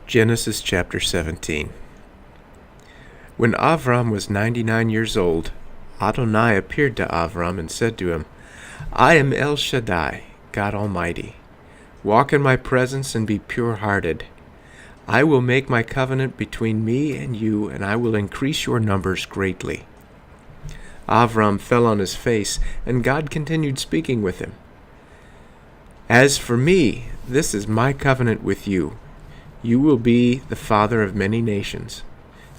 Genesis chapter 17. When Avram was 99 years old, Adonai appeared to Avram and said to him, I am El Shaddai, God Almighty. Walk in my presence and be pure-hearted. I will make my covenant between me and you, and I will increase your numbers greatly. Avram fell on his face, and God continued speaking with him. As for me, this is my covenant with you. You will be the father of many nations.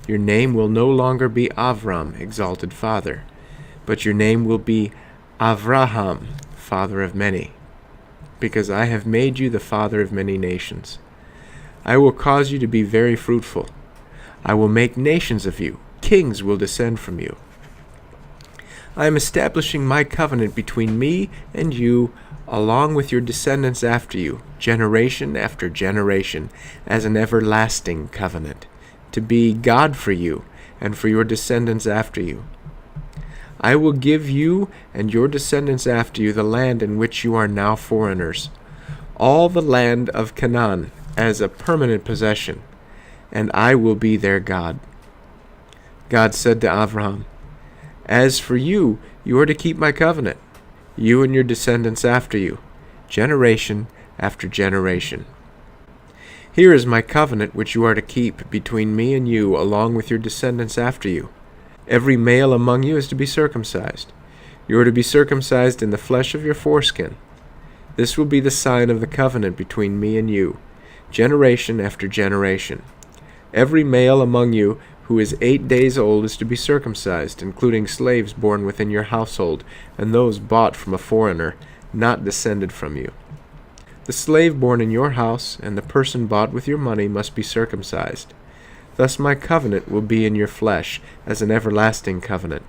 Your name will no longer be Avram, exalted father, but your name will be Avraham, father of many, because I have made you the father of many nations. I will cause you to be very fruitful. I will make nations of you. Kings will descend from you. I am establishing my covenant between me and you, along with your descendants after you, generation after generation, as an everlasting covenant, to be God for you and for your descendants after you. I will give you and your descendants after you the land in which you are now foreigners, all the land of Canaan as a permanent possession, and I will be their God. God said to Abraham, As for you, you are to keep my covenant, you and your descendants after you, generation after generation. Here is my covenant which you are to keep between me and you, along with your descendants after you. Every male among you is to be circumcised. You are to be circumcised in the flesh of your foreskin. This will be the sign of the covenant between me and you, generation after generation. Every male among you who is 8 days old is to be circumcised, including slaves born within your household, and those bought from a foreigner, not descended from you. The slave born in your house and the person bought with your money must be circumcised. Thus my covenant will be in your flesh, as an everlasting covenant.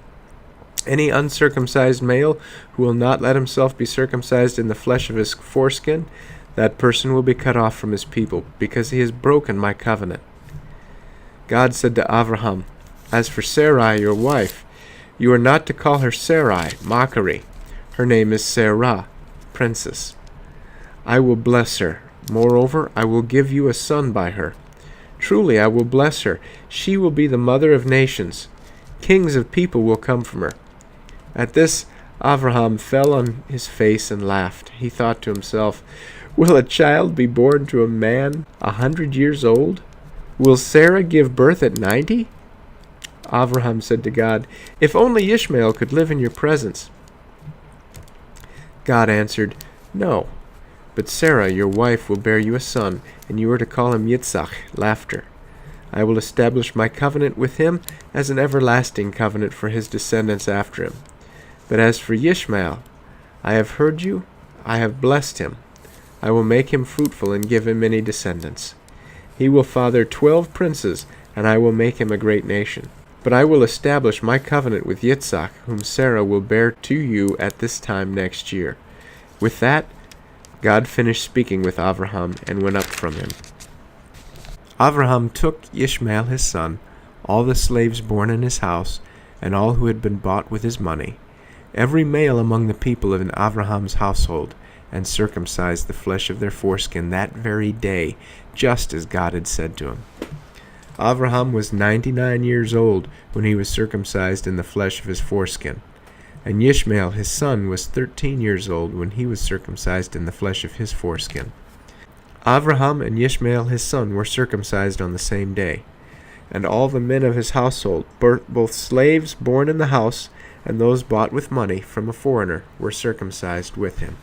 Any uncircumcised male who will not let himself be circumcised in the flesh of his foreskin, that person will be cut off from his people, because he has broken my covenant. God said to Abraham, As for Sarai, your wife, you are not to call her Sarai, mockery. Her name is Sarah, princess. I will bless her. Moreover, I will give you a son by her. Truly, I will bless her. She will be the mother of nations. Kings of people will come from her. At this, Abraham fell on his face and laughed. He thought to himself, Will a child be born to a man 100 years old? Will Sarah give birth at 90? Abraham said to God, If only Ishmael could live in your presence. God answered, No, but Sarah, your wife, will bear you a son, and you are to call him Yitzchak, laughter. I will establish my covenant with him as an everlasting covenant for his descendants after him. But as for Ishmael, I have heard you, I have blessed him. I will make him fruitful and give him many descendants. He will father 12 princes, and I will make him a great nation. But I will establish my covenant with Yitzchak, whom Sarah will bear to you at this time next year. With that, God finished speaking with Abraham and went up from him. Abraham took Ishmael his son, all the slaves born in his house, and all who had been bought with his money, every male among the people of Abraham's household, and circumcised the flesh of their foreskin that very day, just as God had said to him. Abraham was 99 years old when he was circumcised in the flesh of his foreskin, and Ishmael his son was 13 years old when he was circumcised in the flesh of his foreskin. Abraham and Ishmael his son were circumcised on the same day, and all the men of his household, both slaves born in the house and those bought with money from a foreigner, were circumcised with him.